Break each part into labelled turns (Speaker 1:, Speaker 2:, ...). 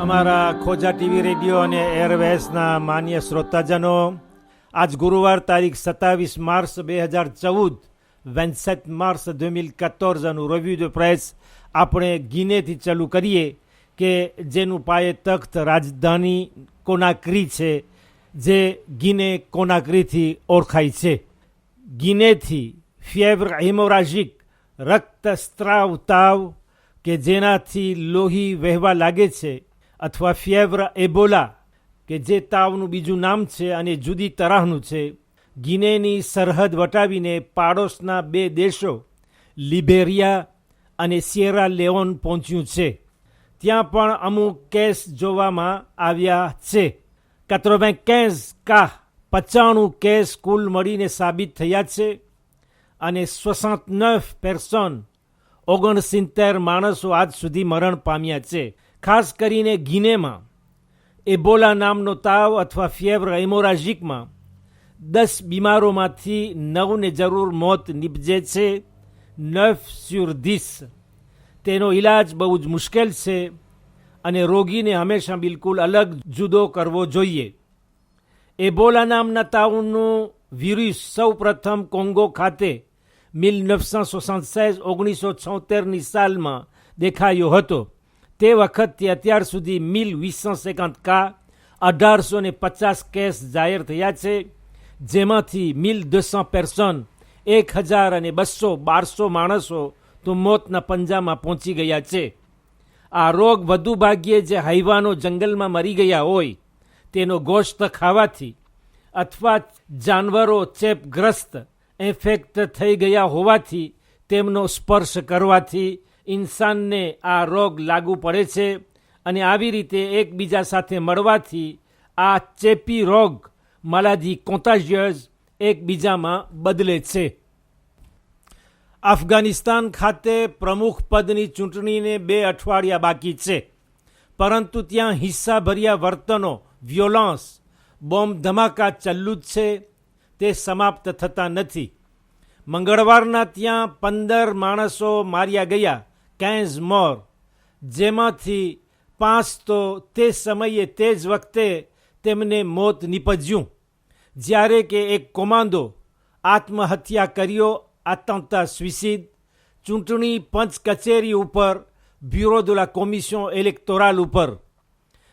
Speaker 1: અમારા ખોજા TV radio અને એરવેસના માન્ય શ્રોતાજનો, આજ ગુરુવાર તારીખ 27 માર્ચ 2014 27 માર્ચ 2014નું રિવ્યુ ધ પ્રેસ આપણે ગિનેથી ચાલુ કરીએ કે જેનું પાયે તખ્ત રાજધાની કોનાક્રી છે, જે ગિને કોનાક્રીથી ઓળખાય છે. ગિનેથી ફિએવર હેમોરાજિક રક્તસ્રાવ તાવ કે જેનાથી લોહી વહેવા લાગે છે, અથવા ફિએવર એબોલા કે જે તાવનું બીજું નામ છે અને જુદી તરહનું છે, ગિનેની સરહદ વટાવીને પાડોશના 2 દેશો લિબેરિયા અને સિયેરા લેઓન પહોંચ્યું છે. ત્યાં પણ અમુક કેસ જોવામાં આવ્યા છે. 95 કા 95 કેસ કુલ મળીને સાબિત થયા છે અને 69 પર્સન 69 માણસો આજ સુધી મરણ પામ્યા છે. ખાસ કરીને ગિનેમાં એબોલા નામનો તાવ અથવા ફિએવર હેમોરાજિકમાં 10 બીમારોમાંથી 9ને જરૂર મોત નીપજે છે. 9 sur 10. તેનો ઈલાજ બહુ જ મુશ્કેલ છે અને રોગીને હંમેશા બિલકુલ અલગ જુદો કરવો જોઈએ. એબોલા નામના તાવનું વિરુસ સૌ પ્રથમ કોંગો ખાતે 1976 સાલમાં દેખાયો હતો. તે વખતથી અત્યાર સુધી 1850 કા 1850 કેસ જાહેર થયા છે, જેમાંથી 1200 પર્સન 1200 માણસો તો મોતના પંજામાં પહોંચી ગયા છે. આ રોગ વધુ ભાગ્યે જે હૈવાનો જંગલમાં મરી ગયા હોય તેનો ગોશ્ત ખાવાથી અથવા જાનવરો ચેપગ્રસ્ત ઇન્ફેક્ટ થઈ ગયા હોવાથી તેમનો સ્પર્શ કરવાથી ઇન્સાનને આ રોગ લાગુ પડે છે અને આવી રીતે એકબીજા સાથે મળવાથી આ ચેપી રોગ માલાદી કોન્ટાજિયસ એકબીજામાં બદલે છે. અફઘાનિસ્તાન ખાતે પ્રમુખ પદની ચૂંટણીને 2 અઠવાડિયા બાકી છે, પરંતુ ત્યાં હિંસાભર્યા વર્તનો વ્યોલન્સ બોમ્બ ધમાકા ચાલુ જ છે, તે સમાપ્ત થતા નથી. મંગળવારના ત્યાં 15 માણસો માર્યા ગયા, 15 મોર, જેમાંથી 5 તો તે સમયે તે જ વખતે તેમને મોત નીપજ્યું, જ્યારે કે એક કોમાન્ડો આત્મહત્યા કર્યો. આતંકતા સ્વિસિડ. ચૂંટણી પંચ કચેરી ઉપર, બ્યુરો de la કોમિશન ઇલેક્ટોરલ ઉપર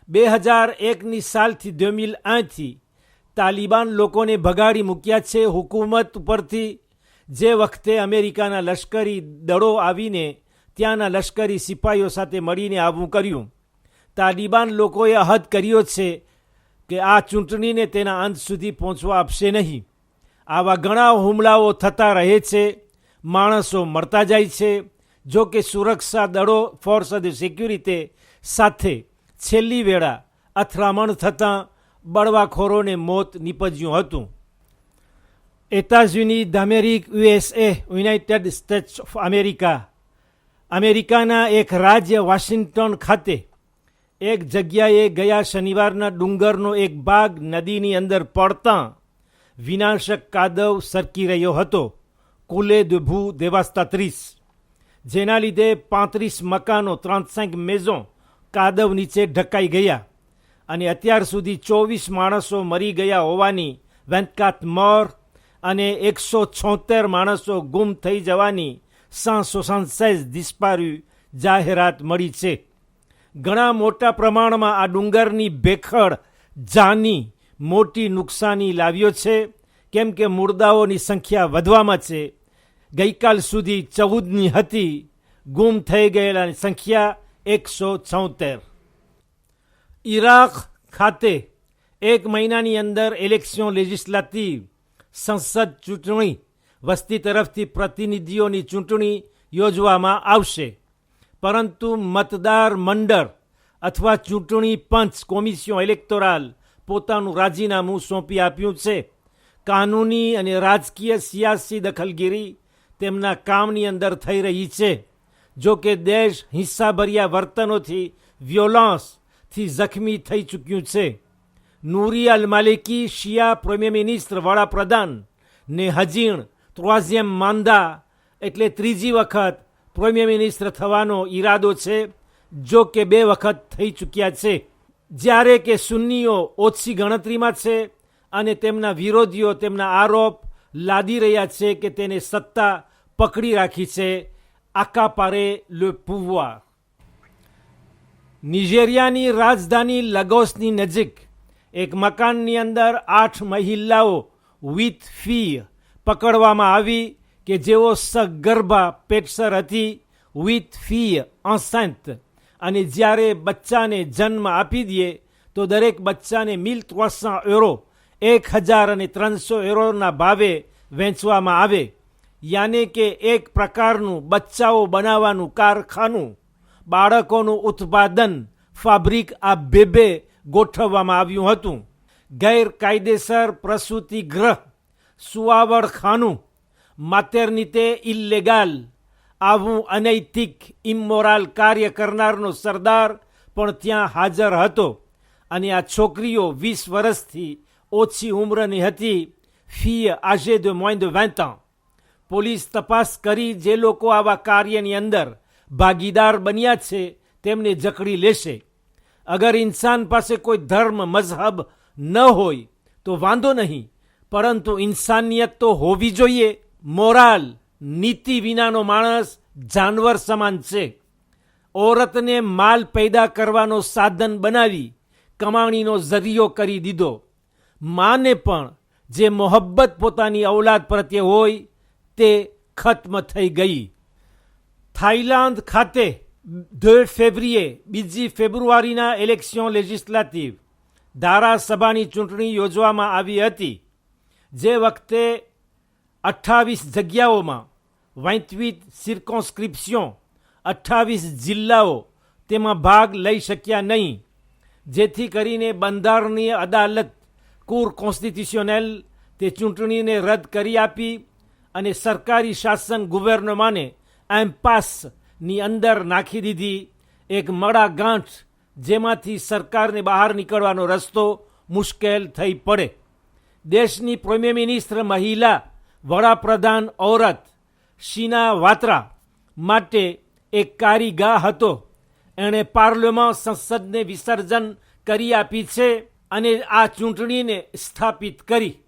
Speaker 1: 2001ની સાલથી 2001થી તાલિબાન લોકોને ભગાડી મૂક્યા છે હુકુમત ઉપરથી, જે વખતે અમેરિકાના લશ્કરી દળો આવીને ત્યાંના લશ્કરી સિપાહીઓ સાથે મળીને આવું કર્યું. તાલિબાન લોકોએ અહદ કર્યો છે કે આ ચૂંટણીને તેના અંત સુધી પહોંચવા આપશે નહીં. આવા ઘણા હુમલાઓ થતા રહે છે, માણસો મળતા જાય છે. જો કે સુરક્ષા દળો ફોર્સ ઓફ સિક્યુરિટી સાથે છેલ્લી વેળા અથડામણ થતાં બળવાખોરોને મોત નીપજ્યું હતું. એતાઝયુની d'Amérique USA, United states of America, અમેરિકાના એક રાજ્ય વોશિંગ્ટન ખાતે એક જગ્યાએ ગયા શનિવારના ડુંગરનો એક ભાગ નદીની અંદર પડતાં વિનાશક કાદવ સરકી રહ્યો હતો, કુલે de boue dévastatrice, જેના લીધે 35 મકાનો 35 મેઝો કાદવ નીચે ઢકાઈ ગયા અને અત્યાર સુધી 24 માણસો મરી ગયા હોવાની 24 મોર અને 176 માણસો ગુમ થઈ જવાની 176 disparus જાહેરાત મળી છે. ઘણા મોટા પ્રમાણમાં આ ડુંગરની ભેખડ જાની મોટી નુકસાની લાવ્યો છે, કેમ કે મુર્દાઓની સંખ્યા વધવામાં છે. ગઈકાલ સુધી 14ની હતી, ગુમ થઈ ગયેલાની સંખ્યા 176. ઇરાક ખાતે 1 મહિનાની અંદર ઇલેક્શન લેજિસ્લેટિવ સંસદ ચૂંટણી વસ્તી તરફથી પ્રતિનિધિઓની ચૂંટણી યોજવામાં આવશે, પરંતુ મતદાર મંડળ અથવા ચૂંટણી પંચ કોમિશન ઇલેક્ટોરલ પોતાનું રાજીનામું સોંપી આપ્યું છે. કાનૂની અને રાજકીય સિયાસી દખલગીરી તેમના કામની અંદર થઈ રહી છે. જો કે દેશ હિંસાભર્યા વર્તનોથી વ્યોલન્સથી જખમી થઈ ચૂક્યું છે. નૂરી અલ માલિકી શિયા પ્રીમિયર મિનિસ્ટર વડાપ્રધાન ને હજીણ 3ème માંદા એટલે ત્રીજી વખત પ્રીમિયર મિનિસ્ટર થવાનો ઈરાદો છે, જો કે 2 વખત થઈ ચૂક્યા છે. જ્યારે કે સુન્નીઓ ઓછી ગણતરીમાં છે અને તેમના વિરોધીઓ તેમના આરોપ લાદી રહ્યા છે કે તેને સત્તા પકડી રાખી છે, આકાપારે લે pouvoir. નિજેરિયાની રાજધાની લગોસની નજીક એક મકાનની અંદર 8 મહિલાઓ વિથ ફી પકડવામાં આવી કે જેઓ સગર્ભા પેટસર હતી, વિથ ફી enceinte, અને જ્યારે બચ્ચાને જન્મ આપી દે તો દરેક બચ્ચાને 1300 યુરો 1300 યુરોના ભાવે વેચવામાં આવે. યાને કે એક પ્રકારનું બચ્ચાઓ બનાવવાનું કારખાનું, બાળકોનું ઉત્પાદન ફાબ્રિક આ બેબે ગોઠવવામાં આવ્યું હતું. ગેરકાયદેસર પ્રસૂતિ ગૃહ, સુવાવડખાનું, માતેર્નિતે ઇલ્લેગાલ, આવું અનૈતિક ઇમોરાલ કાર્ય કરનારનો સરદાર પણ ત્યાં હાજર હતો. અને આ છોકરીઓ 20 વર્ષથી ઓછી ઉંમરની હતી, fee âgée de moins de 20 ans. Police તપાસ કરી જે લોકો આવા કાર્યની અંદર ભાગીદાર બન્યા છે તેમને જકડી લેશે. અગર ઇન્સાન પાસે કોઈ ધર્મ મઝહબ ન હોય તો વાંધો નહીં, પરંતુ ઇન્સાનિયત તો હોવી જોઈએ. મોરાલ, નીતિ વિનાનો માણસ જાનવર સમાન છે. ઓરતને માલ પેદા કરવાનો સાધન બનાવી કમાણીનો ઝરિયો કરી દીધો. માને પણ જે મોહબ્બત પોતાની ઔલાદ પ્રત્યે હોય તે ખત્મ થઈ ગઈ. થાઈલેન્ડ ખાતે 2 ફેબ્રુઆરીએ 2 ફેબ્રુઆરીના ઇલેક્શન લેજિસ્લેટિવ ધારાસભાની ચૂંટણી યોજવામાં આવી હતી. જે વખતે 28 જગ્યાઓમાં 28 સિર્કોન્સ્ક્રિપ્શન, 28 જિલ્લાઓ તેમાં ભાગ લઈ શક્યા નહીં, જેથી કરીને બંધારણીય અદાલત કુર કોન્સ્ટિટ્યુશનલ તે ચૂંટણીને રદ કરી આપી અને સરકારી શાસન ગુવર્નમાને એમ્પાસની અંદર નાખી દીધી. એક મડાગાંઠ જેમાંથી સરકારને બહાર નીકળવાનો રસ્તો મુશ્કેલ થઈ પડે. દેશની પ્રીમિયર મિનિસ્ટર મહિલા વડાપ્રધાન ઔરત શીના વાત્રા માટે એક કારીગા હતો. એણે પાર્લામેન્ટ સંસદને વિસર્જન કરી આપી છે અને આ ચૂંટણીને સ્થાપિત કરી.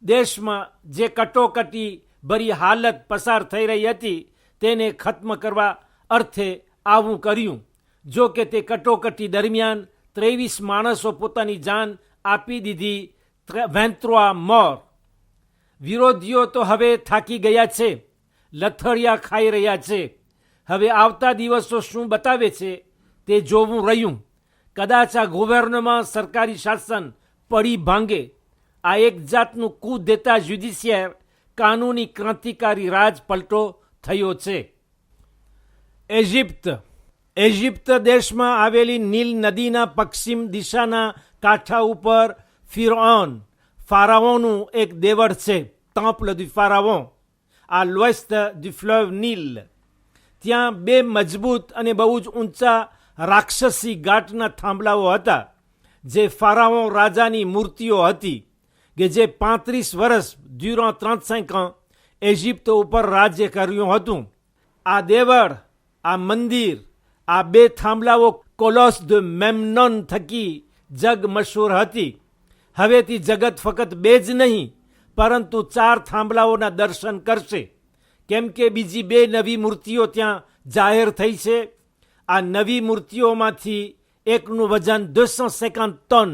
Speaker 1: દેશમાં જે કટોકટી ભરી હાલત પસાર થઈ રહી હતી તેને ખત્મ કરવા અર્થે આવું કર્યું. જો કે તે કટોકટી દરમિયાન 23 માણસો પોતાની જાન આપી દીધી. 23 મોર. વિરોધીઓ તો હવે થાકી ગયા છે, લથડિયા ખાઈ રહ્યા છે. હવે આવતા દિવસો શું બતાવે છે તે જોવું રહ્યું. કદાચ આ ગવર્નમેન્ટ સરકારી શાસન પડી ભાંગે. આ એક જાતનું coup d'état judiciaire, કાનૂની ક્રાંતિકારી રાજ પલટો થયો છે. ઇજિપ્ત દેશમાં આવેલી નીલ નદીના પશ્ચિમ દિશાના કાંઠા ઉપર ફારાઓનું એક દેવળ છે, temple du pharaon, à l'ouest du fleuve Nil. ત્યાં 2 મજબૂત અને બહુ જ ઊંચા રાક્ષસી ઘાટના થાંભલાઓ હતા, જે ફારાઓ રાજાની મૂર્તિઓ હતી કે જે 35 વર્ષ durant 35 ans ઇજિપ્ત ઉપર રાજ્ય કર્યું હતું. આ દેવળ, આ મંદિર, આ 2 થાંભલાઓ કોલોસ de મેમ્નોન થકી જગ મશહૂર હતી. હવેથી જગત ફક્ત 2 જ નહીં પરંતુ 4 થાંભલાઓના દર્શન કરશે, કેમ કે બીજી 2 નવી મૂર્તિઓ ત્યાં જાહેર થઈ છે. આ નવી મૂર્તિઓમાંથી એકનું વજન 250 ટન,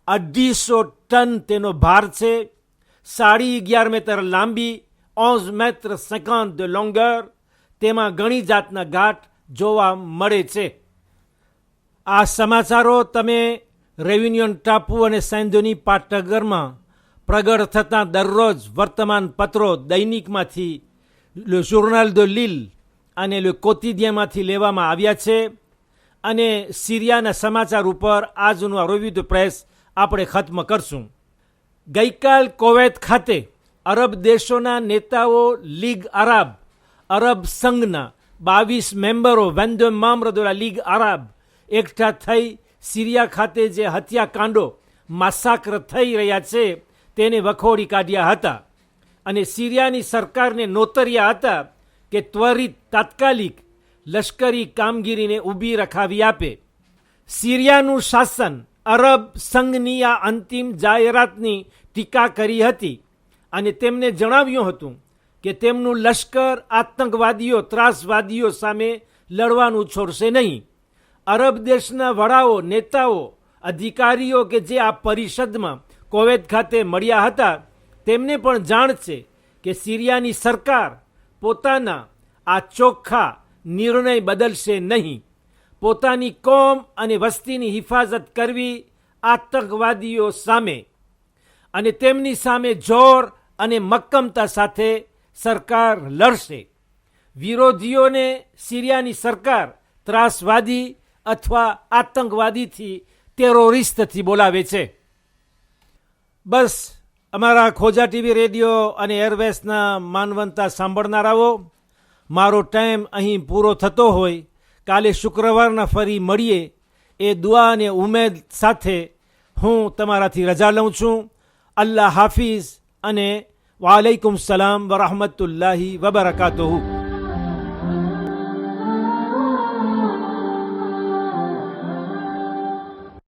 Speaker 1: 250 ટન તેનો ભાર છે, 11.5 મીટર લાંબી, 11 મેત્ર 50 de longueur. તેમાં ઘણી જાતના ઘાટ જોવા મળે છે. આ સમાચારો તમે રેયુનિયન ટાપુ અને સેન્ડોની પાટનગરમાં પ્રગટ થતાં દરરોજ વર્તમાન પત્રો દૈનિકમાંથી લે જોર્નાલ de Lille અને લે કોતિદિયનમાંથી લેવામાં આવ્યા છે. અને સિરિયાના સમાચાર ઉપર આજનું આ રિવ્યુ ધ પ્રેસ આપણે ખત્મ કરશું. ગઈકાલ કુવૈત ખાતે અરબ દેશોના નેતાઓ લીગ અરબ સંઘના 22 મેમ્બરો 22 membres de la Ligue arabe એકઠા થઈ સિરિયા ખાતે જે હત્યાકાંડો માસાક્ર થઈ રહ્યા છે તેને વખોડી કાઢ્યા હતા અને સિરિયાની સરકારને નોતર્યા હતા કે ત્વરિત તાત્કાલિક લશ્કરી કામગીરીને ઊભી રખાવી આપે. સિરિયાનું શાસન અરબ સંઘની આ અંતિમ જાહેરાતની ટીકા કરી હતી અને તેમને જણાવ્યું હતું કે તેમનું લશ્કર આતંકવાદીઓ ત્રાસવાદીઓ સામે લડવાનું છોડશે નહીં. અરબ દેશના વડાઓ, નેતાઓ, અધિકારીઓ કે જે આ પરિષદમાં કુવૈત ખાતે મળ્યા હતા તેમને પણ જાણ છે કે સિરિયાની સરકાર પોતાના આ ચોખ્ખા નિર્ણય બદલશે નહીં. પોતાની કોમ અને વસ્તીની હિફાજત કરવી આતંકવાદીઓ સામે અને તેમની સામે જોર અને મક્કમતા સાથે સરકાર લડશે. વિરોધીઓને સિરિયાની સરકાર ત્રાસવાદી અથવા આતંકવાદીથી ટેરોરિસ્ટથી બોલાવે છે. બસ અમારા ખોજા ટીવી રેડિયો અને એરવેસના માનવંતા સાંભળનારાઓ, મારો ટાઈમ અહીં પૂરો થતો હોય. કાલે શુક્રવારના ફરી મળીએ એ દુઆ અને ઉમેદ સાથે હું તમારાથી રજા લઉં છું. અલ્લાહ હાફિઝ અને વાલેકુમ સલામ વરહમતુલ્લાહી વબરકાતુહુ.